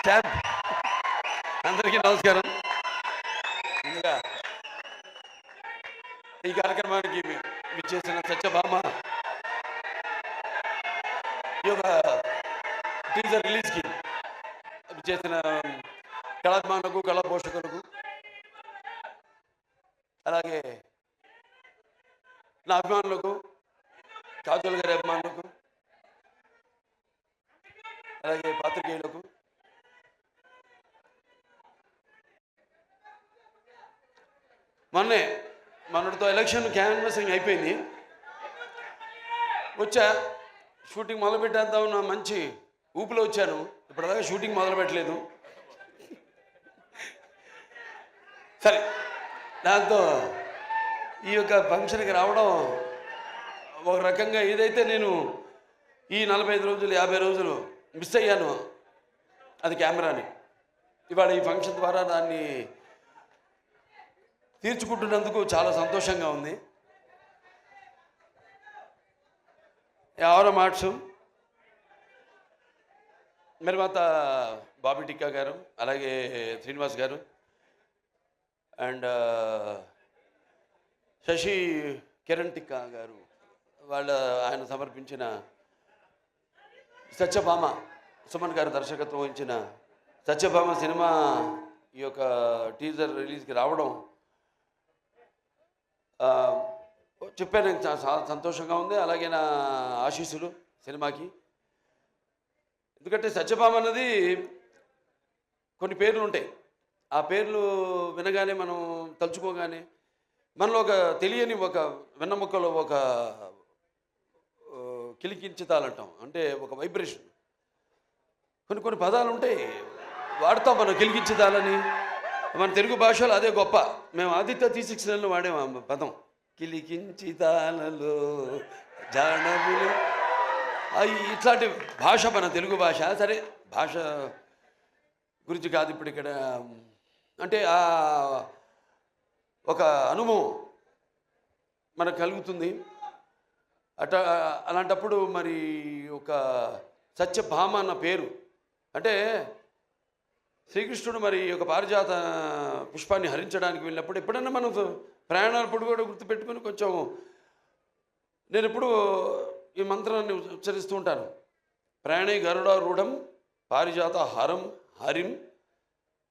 Stamp. అందరికీ నమస్కారం. ముందుగా ఈ కార్యక్రమానికి విచ్చేసిన సత్యభామ ఈ యొక్క టీజర్ రిలీజ్కి విచ్చేసిన కళాభిమానులకు, కళా పోషకులకు, అలాగే నా అభిమానులకు, కాజోల్ గారి అభిమానులకు, అలాగే పాత్రికేయులకు, మొన్నటితో ఎలక్షన్ క్యాన్వసింగ్ అయిపోయింది. షూటింగ్ మొదలు పెట్టేద్దామన్న మంచి ఊపిలో వచ్చాను. ఇప్పటిదాకా షూటింగ్ మొదలు పెట్టలేదు. సరే, దాంతో ఈ యొక్క ఫంక్షన్కి రావడం ఒక రకంగా ఏదైతే నేను ఈ 45 రోజులు 50 రోజులు మిస్ అయ్యాను అది కెమెరాని, ఇవాళ ఈ ఫంక్షన్ ద్వారా దాన్ని తీర్చుకుంటున్నందుకు చాలా సంతోషంగా ఉంది. ఎవరో మార్చు నిర్మాత బాబీ టిక్కా గారు, అలాగే శ్రీనివాస్ గారు అండ్ శశి కిరణ్ టిక్కా గారు, ఆయన సమర్పించిన సత్యభామ, సుమన్ గారు దర్శకత్వం వహించిన సత్యభామ సినిమా ఈ యొక్క టీజర్ రిలీజ్కి రావడం చెప్పాను, చాలా సంతోషంగా ఉంది. అలాగే నా ఆశీస్సులు సినిమాకి. ఎందుకంటే సత్యభామ అన్నది కొన్ని పేర్లు ఉంటాయి. ఆ పేర్లు వినగానే మనం తలుచుకోగానే మనలో ఒక తెలియని ఒక వెన్నముక్కలో ఒక కిలికించుతాలంటాం, అంటే ఒక వైబ్రేషన్. కొన్ని పదాలు ఉంటాయి వాడతాం మనం, కిలికించుతాలని. మన తెలుగు భాషలో అదే గొప్ప. మేము ఆదిత్య 369లో వాడేము ఆ పదం, కిలికించితాలలో జానవులు. ఇట్లాంటి భాష మన తెలుగు భాష. సరే, భాష గురించి కాదు ఇప్పుడు ఇక్కడ. అంటే ఒక అనుభవం మనకు కలుగుతుంది. అలాంటప్పుడు మరి ఒక సత్యభామ అన్న పేరు, అంటే శ్రీకృష్ణుడు మరి ఒక పారిజాత పుష్పాన్ని హరించడానికి వెళ్ళినప్పుడు ఎప్పుడన్నా మనం ప్రయాణాలప్పుడు కూడా గుర్తుపెట్టుకుని కొంచెం, నేను ఎప్పుడు ఈ మంత్రాన్ని ఉచ్చరిస్తూ ఉంటాను. ప్రయాణే గరుడారూఢం పారిజాత హరం హరిం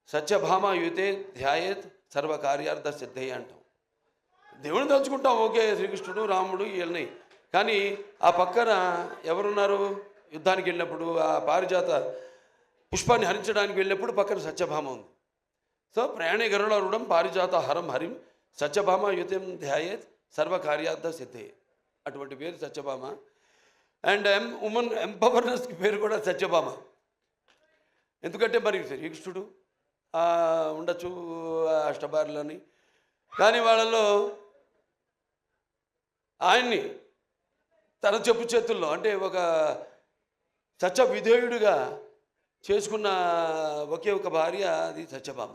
సత్యభామ యుతే ధ్యాయేత్ సర్వకార్యార్థ సిద్ధయ్య అంటాం. దేవుని తలుచుకుంటాం, ఓకే, శ్రీకృష్ణుడు రాముడు వీళ్ళని. కానీ ఆ పక్కన ఎవరున్నారు? యుద్ధానికి వెళ్ళినప్పుడు ఆ పారిజాత పుష్పాన్ని హరించడానికి వెళ్ళినప్పుడు పక్కన సత్యభామ ఉంది. సో ప్రయాణే గరుడారూఢం పారిజాత హరం హరిం సత్యభామ యుతం ధ్యాయేత్ సర్వకార్యార్థ సిద్ధే. అటువంటి పేరు సత్యభామ. అండ్ ఉమెన్ ఎంపవర్నెస్కి పేరు కూడా సత్యభామ. ఎందుకంటే మరి శ్రీకృష్ణుడు ఉండొచ్చు అష్టభార్యలని, కానీ వాళ్ళలో ఆయన్ని తన చెప్పు చేతుల్లో, అంటే ఒక సత్య విధేయుడిగా చేసుకున్న ఒకే ఒక భార్య, అది సత్యభామ.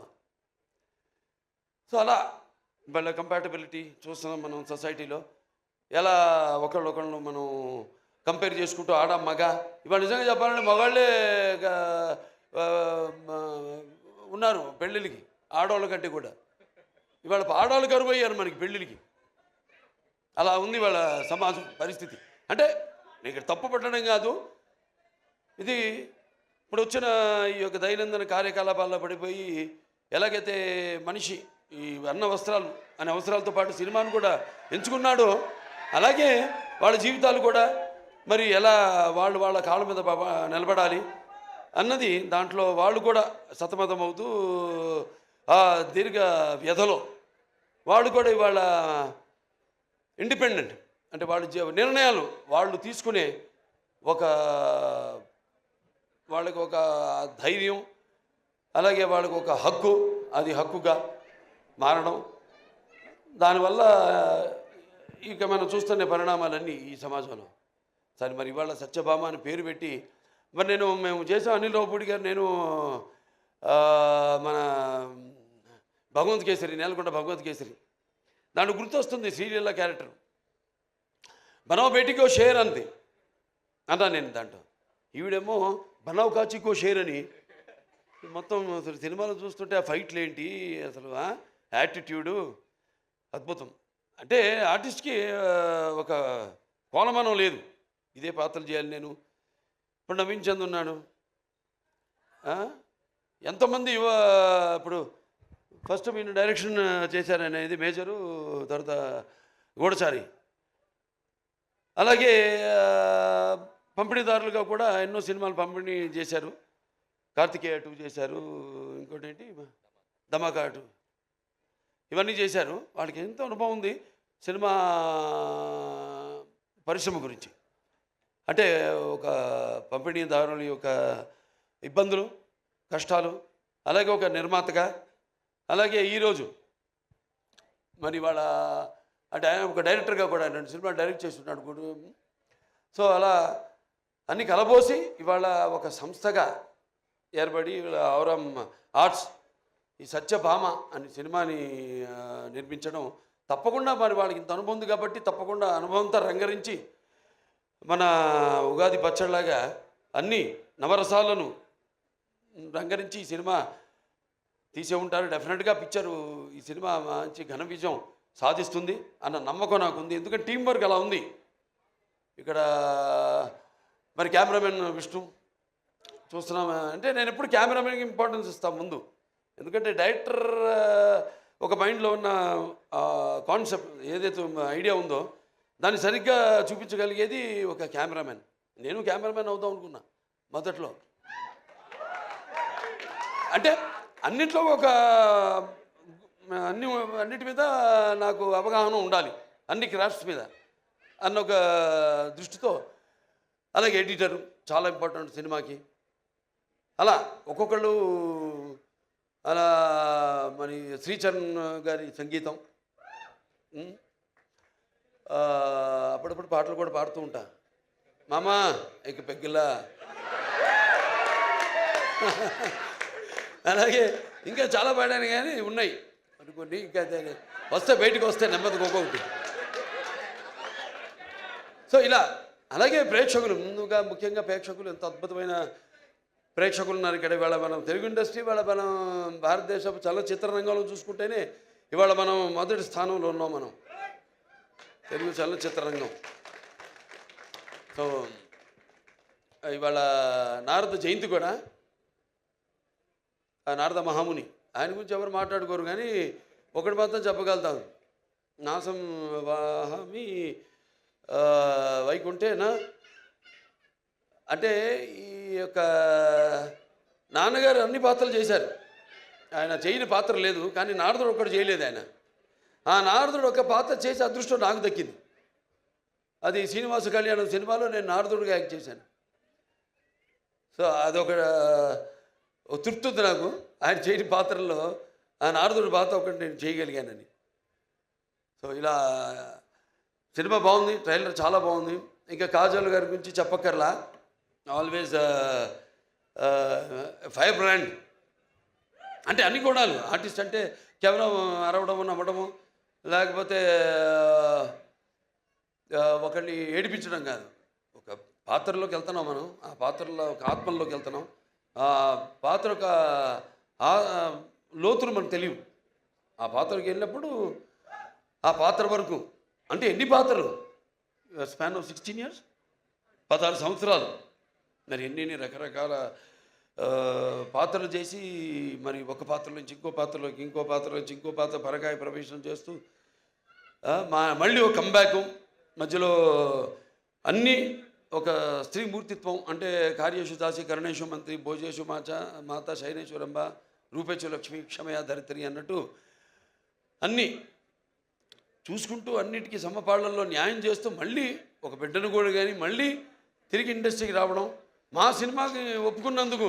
సో అలా వాళ్ళ కంపాటబిలిటీ చూస్తున్నాం మనం సొసైటీలో. ఎలా ఒకళ్ళొకళ్ళు మనం కంపేర్ చేసుకుంటూ ఆడ మగ. ఇవాళ నిజంగా చెప్పాలంటే మగాళ్ళే ఉన్నారు పెళ్ళిళ్ళకి ఆడవాళ్ళ కంటే కూడా. ఇవాళ ఆడవాళ్ళు కరువు అయ్యారు మనకి పెళ్ళిళ్ళకి. అలా ఉంది వాళ్ళ సమాజం పరిస్థితి. అంటే నేను తప్పు పట్టడం కాదు, ఇది ఇప్పుడు వచ్చిన ఈ యొక్క దైనందిన కార్యకలాపాల్లో పడిపోయి ఎలాగైతే మనిషి ఈ అన్న వస్త్రాలు అనే అవసరాలతో పాటు సినిమాను కూడా ఎంచుకున్నాడో, అలాగే వాళ్ళ జీవితాలు కూడా మరి ఎలా వాళ్ళ కాళ్ళ మీద నిలబడాలి అన్నది దాంట్లో వాళ్ళు కూడా సతమతమవుతూ ఆ దీర్ఘ వ్యధలో వాళ్ళు కూడా ఇవాళ ఇండిపెండెంట్, అంటే వాళ్ళ నిర్ణయాలు వాళ్ళు తీసుకునే వాళ్ళకి ఒక ధైర్యం, అలాగే వాళ్ళకి ఒక హక్కు, అది హక్కుగా మారడం. దానివల్ల ఇక మనం చూస్తున్న పరిణామాలన్నీ ఈ సమాజంలో. సరే, మరి ఇవాళ సత్యభామ అని పేరు పెట్టి మరి మేము చేసాం. అనిల్ రావుపూడి గారు, నేను మన భగవంత్ కేసరి, నేలకొండ భగవంత్ కేసరి, దాంట్లో గుర్తొస్తుంది సీరియల్లో క్యారెక్టర్ బనావ్ బేటీకో షేర్ అంది అన్నా నేను. దాంట్లో ఈవిడేమో బనావ్ కాచికో షేర్ అని మొత్తం అసలు సినిమాలో చూస్తుంటే ఆ ఫైట్లు ఏంటి అసలు యాటిట్యూడు అద్భుతం. అంటే ఆర్టిస్ట్కి ఒక కోలమానం లేదు, ఇదే పాత్రలు చేయాలి నేను. ఇప్పుడు నవీన్ చంద్ ఉన్నాడు, ఆ? ఎంతోమంది ఇప్పుడు ఫస్ట్ మీరు డైరెక్షన్ చేశారనేది మేజరు, తర్వాత గూఢచారి, అలాగే పంపిణీదారులుగా కూడా ఎన్నో సినిమాలు పంపిణీ చేశారు. కార్తికేయ 2 చేశారు, ఇంకోటి ఏంటి ధమాకా 2, ఇవన్నీ చేశారు. వాళ్ళకి ఎంతో అనుభవం ఉంది సినిమా పరిశ్రమ గురించి. అంటే ఒక పంపిణీదారుల యొక్క ఇబ్బందులు, కష్టాలు, అలాగే ఒక నిర్మాతగా, అలాగే ఈరోజు మరి వాళ్ళ అంటే ఆయన ఒక డైరెక్టర్గా కూడా 2 సినిమాలు డైరెక్ట్ చేస్తున్నాడు కూడా. సో అలా అన్ని కలబోసి ఇవాళ ఒక సంస్థగా ఏర్పడి ఔరం ఆర్ట్స్ ఈ సత్యభామ అనే సినిమాని నిర్మించడం తప్పకుండా మరి వాళ్ళకి ఇంత అనుభవం ఉంది కాబట్టి తప్పకుండా అనుభవంతో రంగరించి మన ఉగాది పచ్చడిలాగా అన్ని నవరసాలను రంగరించి ఈ సినిమా తీసే ఉంటారు. డెఫినెట్గా పిక్చరు ఈ సినిమా మంచి ఘన విజయం సాధిస్తుంది అన్న నమ్మకం నాకుంది. ఎందుకంటే టీం వర్క్ అలా ఉంది. ఇక్కడ మరి కెమెరామెన్ విష్ణు చూస్తున్నాం అంటే నేను ఎప్పుడు కెమెరామెన్కి ఇంపార్టెన్స్ ఇస్తాను ముందు. ఎందుకంటే డైరెక్టర్ ఒక మైండ్లో ఉన్న కాన్సెప్ట్ ఏదైతే ఐడియా ఉందో దాన్ని సరిగ్గా చూపించగలిగేది ఒక కెమెరామెన్. నేను కెమెరామెన్ అవుదాం అనుకున్నా మొదట్లో. అంటే అన్నిట్లో ఒక అన్నిటి మీద నాకు అవగాహన ఉండాలి, అన్ని క్రాఫ్ట్స్ మీద అన్న ఒక దృష్టితో. అలాగే ఎడిటరు చాలా ఇంపార్టెంట్ సినిమాకి. అలా ఒక్కొక్కళ్ళు అలా మరి శ్రీచరణ్ గారి సంగీతం, అప్పుడప్పుడు పాటలు కూడా పాడుతూ ఉంటా. మామా ఇక పెగ్గిలా అలాగే ఇంకా చాలా పాడాను కానీ ఉన్నాయి కొన్ని, ఇంకా వస్తే బయటకు వస్తే నెమ్మదిగా ఒక్కొక్కటి. సో ఇలా అలాగే ప్రేక్షకులు ముందుగా ముఖ్యంగా ప్రేక్షకులు ఎంత అద్భుతమైన ప్రేక్షకులు ఉన్నారు ఇక్కడ. ఇవాళ మనం తెలుగు ఇండస్ట్రీ, ఇవాళ మనం భారతదేశ చలనచిత్ర రంగంలో చూసుకుంటేనే ఇవాళ మనం మొదటి స్థానంలో ఉన్నాం మనం, తెలుగు చలనచిత్ర రంగం. సో ఇవాళ నారద జయంతి కూడా, నారద మహాముని, ఆయన గురించి ఎవరు మాట్లాడుకోరు కానీ ఒకటి మాత్రం చెప్పగలుగుతాను, నాసం వాహమి వైకుంఠేనా. అంటే ఈ యొక్క నాన్నగారు అన్ని పాత్రలు చేశారు, ఆయన చేయని పాత్ర లేదు. కానీ నారదుడు ఒక్కడు చేయలేదు ఆయన. ఆ నారదుడు ఒక పాత్ర చేసే అదృష్టం నాకు దక్కింది. అది శ్రీనివాస కళ్యాణం సినిమాలో నేను నారదుడిగా యాక్ట్ చేశాను. సో అదొక తృప్తి ఉంది నాకు, ఆయన చేయని పాత్రల్లో ఆ నారదుడి పాత్ర ఒకటి నేను చేయగలిగానని. సో ఇలా సినిమా బాగుంది, ట్రైలర్ చాలా బాగుంది. ఇంకా కాజల్ గారి గురించి చెప్పక్కర్లా, ఆల్వేస్ ఫైర్ బ్రాండ్. అంటే అన్ని గుణాలు, ఆర్టిస్ట్ అంటే కేవలం అరవడము, నవ్వడము, లేకపోతే ఒకరిని ఏడిపించడం కాదు. ఒక పాత్రలోకి వెళ్తున్నాం మనం, ఆ పాత్రలో ఒక ఆత్మల్లోకి వెళ్తున్నాం. ఆ పాత్ర ఒక లోతులు మనకు తెలియవు. ఆ పాత్రకి వెళ్ళినప్పుడు ఆ పాత్ర వరకు అంటే ఎన్ని పాత్రలు, స్పాన్ ఆఫ్ 16 years, 16 సంవత్సరాలు, మరి ఎన్ని రకరకాల పాత్రలు చేసి మరి ఒక పాత్ర నుంచి ఇంకో పాత్రలోకి, ఇంకో పాత్ర నుంచి ఇంకో పాత్ర పరకాయ ప్రవేశం చేస్తూ మళ్ళీ ఒక కంబ్యాక్ మధ్యలో అన్నీ ఒక స్త్రీ మూర్తిత్వం. అంటే కార్యేషు దాసి కరుణేషు మంత్రి భోజేషు మాత శైనేశ్వరంబ రూపేచు లక్ష్మి క్షమయ ధరిత్రి అన్నట్టు అన్నీ చూసుకుంటూ అన్నిటికీ సమపాళ్లలో న్యాయం చేస్తూ మళ్ళీ ఒక బిడ్డను కూడా కానీ మళ్ళీ తిరిగి ఇండస్ట్రీకి రావడం. మా సినిమాకి ఒప్పుకున్నందుకు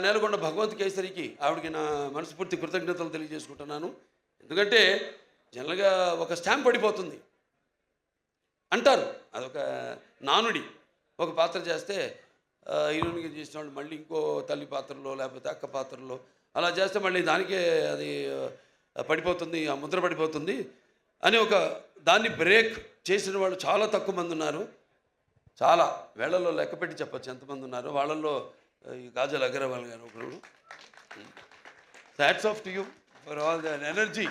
నేలకొండ భగవంత్ కేసరికి ఆవిడకి నా మనస్ఫూర్తి కృతజ్ఞతలు తెలియజేసుకుంటున్నాను. ఎందుకంటే జనరల్గా ఒక స్టాంప్ పడిపోతుంది అంటారు, అదొక నానుడి. ఒక పాత్ర చేస్తే హీరోయిన్గా చేసిన వాళ్ళు మళ్ళీ ఇంకో తల్లి పాత్రలో లేకపోతే అక్క పాత్రలో అలా చేస్తే మళ్ళీ దానికే అది పడిపోతుంది, ఆ ముద్ర పడిపోతుంది అని ఒక దాన్ని బ్రేక్ చేసిన వాళ్ళు చాలా తక్కువ మంది ఉన్నారు. చాలా వేళల్లో లెక్కపెట్టి చెప్పచ్చు ఎంతమంది ఉన్నారు. వాళ్ళల్లో ఈ కాజల్ అగర్వాల్ గారు ఒకడు. Hats off to you for all the energy.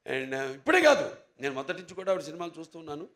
And ఇప్పుడే కాదు, నేను మొదటి నుంచి కూడా ఆవిడ సినిమాలు చూస్తున్నాను.